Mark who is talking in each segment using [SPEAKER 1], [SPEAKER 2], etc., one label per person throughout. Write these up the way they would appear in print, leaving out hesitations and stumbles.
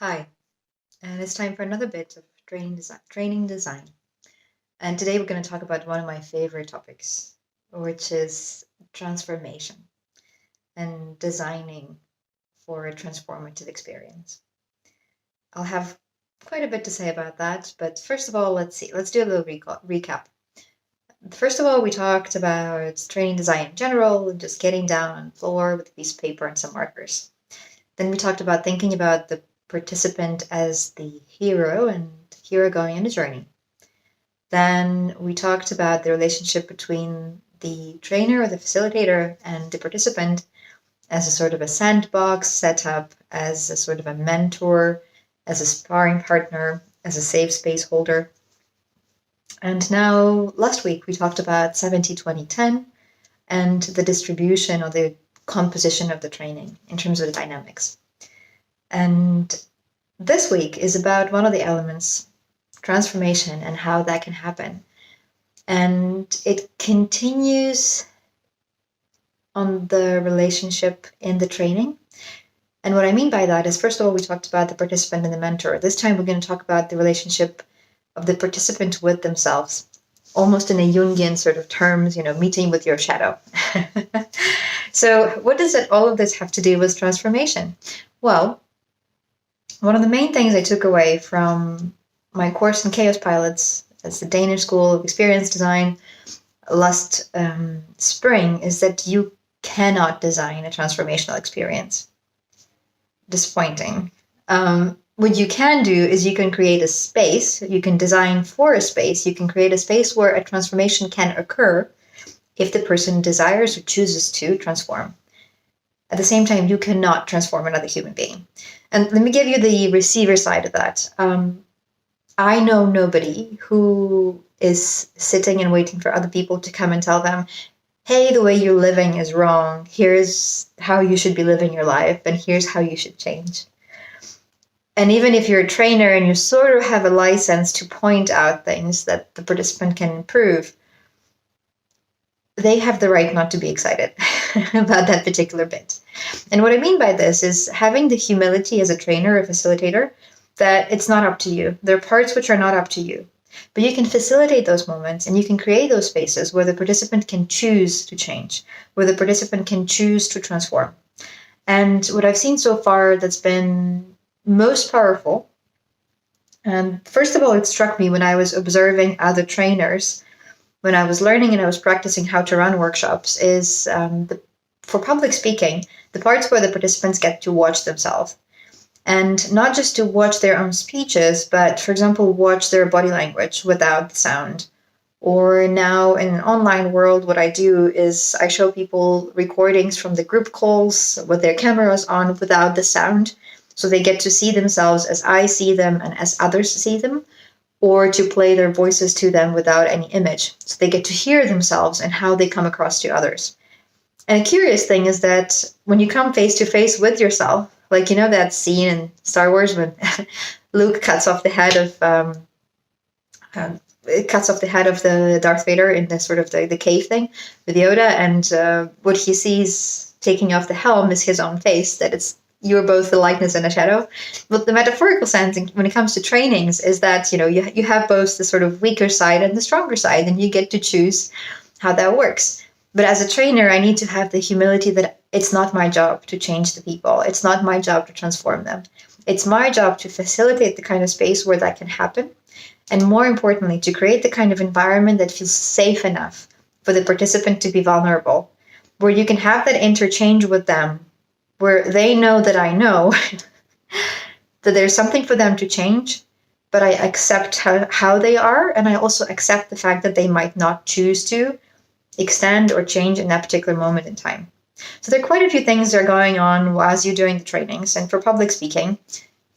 [SPEAKER 1] Hi, and it's time for another bit of training design. And today we're going to talk about one of my favorite topics, which is transformation and designing for a transformative experience. I'll have quite a bit to say about that, but first of all, let's see. Let's do a little recap. First of all, we talked about training design in general, just getting down on the floor with a piece of paper and some markers. Then we talked about thinking about the participant as the hero and hero going on a journey. Then we talked about the relationship between the trainer or the facilitator and the participant as a sort of a sandbox setup, as a sort of a mentor, as a sparring partner, as a safe space holder. And now, last week, we talked about 70-20-10 and the distribution or the composition of the training in terms of the dynamics. And this week is about one of the elements, transformation, and how that can happen. And it continues on the relationship in the training. And what I mean by that is, first of all, we talked about the participant and the mentor. This time we're going to talk about the relationship of the participant with themselves, almost in a Jungian sort of terms, meeting with your shadow. So what does all of this have to do with transformation? Well, one of the main things I took away from my course in Chaos Pilots as the Danish School of Experience Design last spring is that you cannot design a transformational experience. Disappointing. What you can do is you can create a space, you can design for a space, you can create a space where a transformation can occur if the person desires or chooses to transform. At the same time, you cannot transform another human being. And let me give you the receiver side of that. I know nobody who is sitting and waiting for other people to come and tell them, hey, the way you're living is wrong. Here's how you should be living your life, and here's how you should change. And even if you're a trainer and you sort of have a license to point out things that the participant can improve, they have the right not to be excited about that particular bit. And what I mean by this is having the humility as a trainer or facilitator that it's not up to you. There are parts which are not up to you. But you can facilitate those moments and you can create those spaces where the participant can choose to change, where the participant can choose to transform. And what I've seen so far that's been most powerful, first of all, it struck me when I was observing other trainers, when I was learning and I was practicing how to run workshops, is for public speaking, the parts where the participants get to watch themselves. And not just to watch their own speeches, but, for example, watch their body language without the sound. Or now in an online world, what I do is I show people recordings from the group calls with their cameras on without the sound. So they get to see themselves as I see them and as others see them, or to play their voices to them without any image. So they get to hear themselves and how they come across to others. And a curious thing is that when you come face to face with yourself, like, that scene in Star Wars when Luke cuts off the head of the Darth Vader in the sort of the cave thing with Yoda, and what he sees taking off the helm is his own face. That you're both the likeness and a shadow. But the metaphorical sense when it comes to trainings is that you have both the sort of weaker side and the stronger side, and you get to choose how that works. But as a trainer, I need to have the humility that it's not my job to change the people. It's not my job to transform them. It's my job to facilitate the kind of space where that can happen. And more importantly, to create the kind of environment that feels safe enough for the participant to be vulnerable, where you can have that interchange with them, where they know that I know that there's something for them to change, but I accept how they are, and I also accept the fact that they might not choose to extend or change in that particular moment in time. So there are quite a few things that are going on as you're doing the trainings. And for public speaking,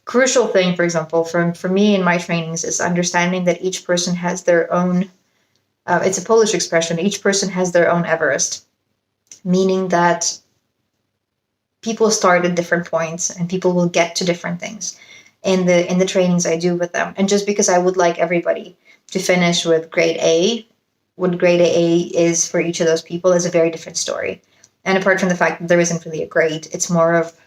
[SPEAKER 1] crucial thing, for example, for me in my trainings is understanding that each person has their own, it's a Polish expression, each person has their own Everest, meaning that people start at different points and people will get to different things in the trainings I do with them. And just because I would like everybody to finish with grade A, what grade A is for each of those people is a very different story. And apart from the fact that there isn't really a grade, it's more of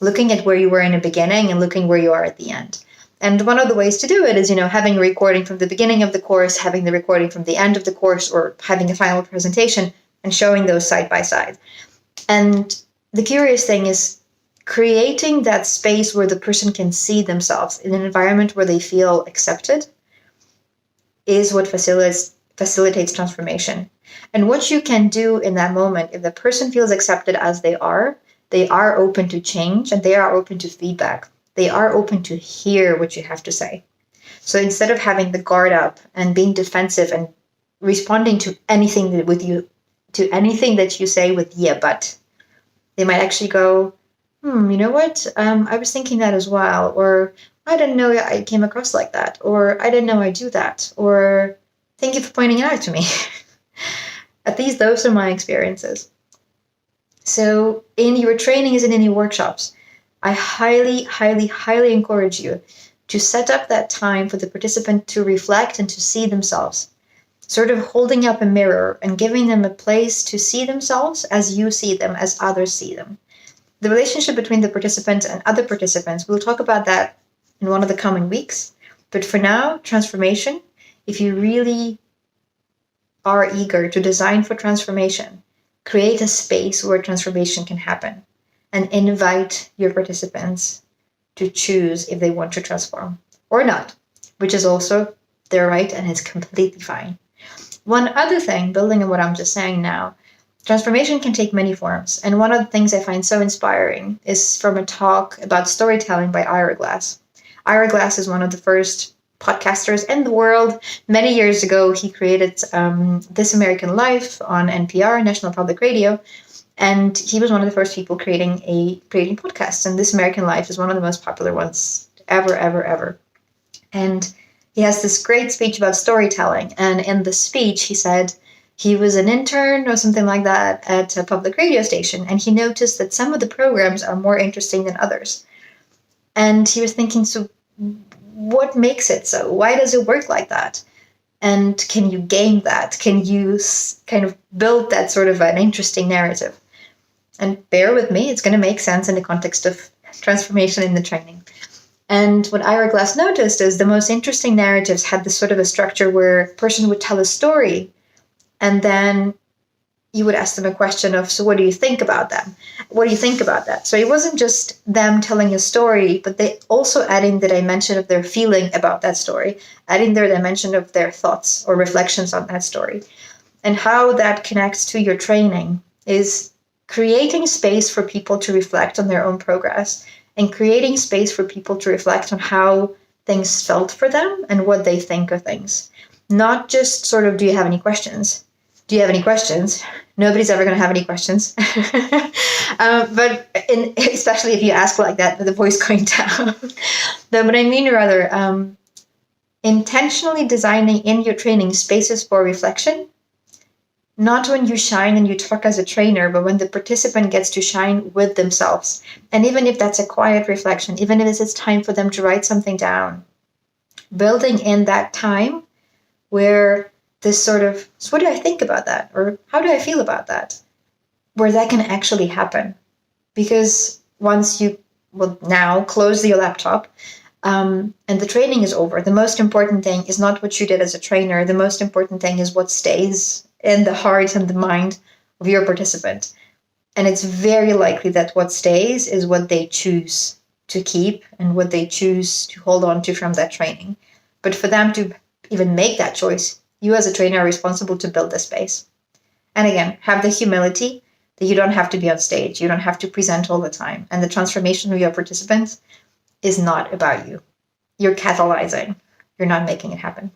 [SPEAKER 1] looking at where you were in the beginning and looking where you are at the end. And one of the ways to do it is, having a recording from the beginning of the course, having the recording from the end of the course, or having a final presentation and showing those side by side. And the curious thing is creating that space where the person can see themselves in an environment where they feel accepted is what facilitates transformation. And what you can do in that moment, if the person feels accepted as they are open to change, and they are open to feedback. They are open to hear what you have to say. So instead of having the guard up and being defensive and responding to anything that you say with yeah, but, they might actually go, you know what? I was thinking that as well. Or I didn't know I came across like that. Or I didn't know I do that. Or thank you for pointing it out to me. At least those are my experiences. So in your trainings and in your workshops, I highly, highly, highly encourage you to set up that time for the participant to reflect and to see themselves, sort of holding up a mirror and giving them a place to see themselves as you see them, as others see them. The relationship between the participant and other participants, we'll talk about that in one of the coming weeks. But for now, transformation, if you really are eager to design for transformation, create a space where transformation can happen and invite your participants to choose if they want to transform or not, which is also their right and it's completely fine. One other thing, building on what I'm just saying now, transformation can take many forms. And one of the things I find so inspiring is from a talk about storytelling by Ira Glass. Ira Glass is one of the first podcasters in the world. Many years ago, he created This American Life on NPR, National Public Radio. And he was one of the first people creating podcasts. And This American Life is one of the most popular ones ever, ever, ever. And he has this great speech about storytelling. And in the speech, he said he was an intern or something like that at a public radio station. And he noticed that some of the programs are more interesting than others. And he was thinking, so what makes it so? Why does it work like that? And can you game that? Can you kind of build that sort of an interesting narrative? And bear with me, it's going to make sense in the context of transformation in the training. And what Ira Glass noticed is the most interesting narratives had this sort of a structure where a person would tell a story, and then you would ask them a question of, so what do you think about them? What do you think about that? So it wasn't just them telling a story, but they also adding the dimension of their feeling about that story, adding their dimension of their thoughts or reflections on that story. And how that connects to your training is creating space for people to reflect on their own progress and creating space for people to reflect on how things felt for them and what they think of things. Not just sort of, do you have any questions? Do you have any questions? Nobody's ever going to have any questions. But especially if you ask like that with the voice going down. No, but I mean rather intentionally designing in your training spaces for reflection. Not when you shine and you talk as a trainer, but when the participant gets to shine with themselves. And even if that's a quiet reflection, even if it's time for them to write something down, building in that time where this sort of, so what do I think about that? Or how do I feel about that? Where that can actually happen. Because once you will now close your laptop and the training is over, the most important thing is not what you did as a trainer. The most important thing is what stays in the heart and the mind of your participant. And it's very likely that what stays is what they choose to keep and what they choose to hold on to from that training. But for them to even make that choice, you as a trainer are responsible to build the space. And again, have the humility that you don't have to be on stage. You don't have to present all the time. And the transformation of your participants is not about you. You're catalyzing. You're not making it happen.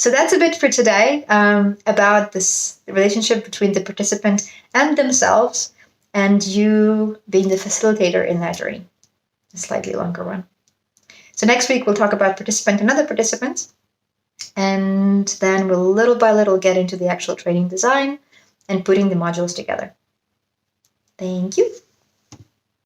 [SPEAKER 1] So that's a bit for today about this relationship between the participant and themselves and you being the facilitator in that journey. A slightly longer one. So next week we'll talk about participant and other participants. And then we'll little by little get into the actual training design and putting the modules together. Thank you.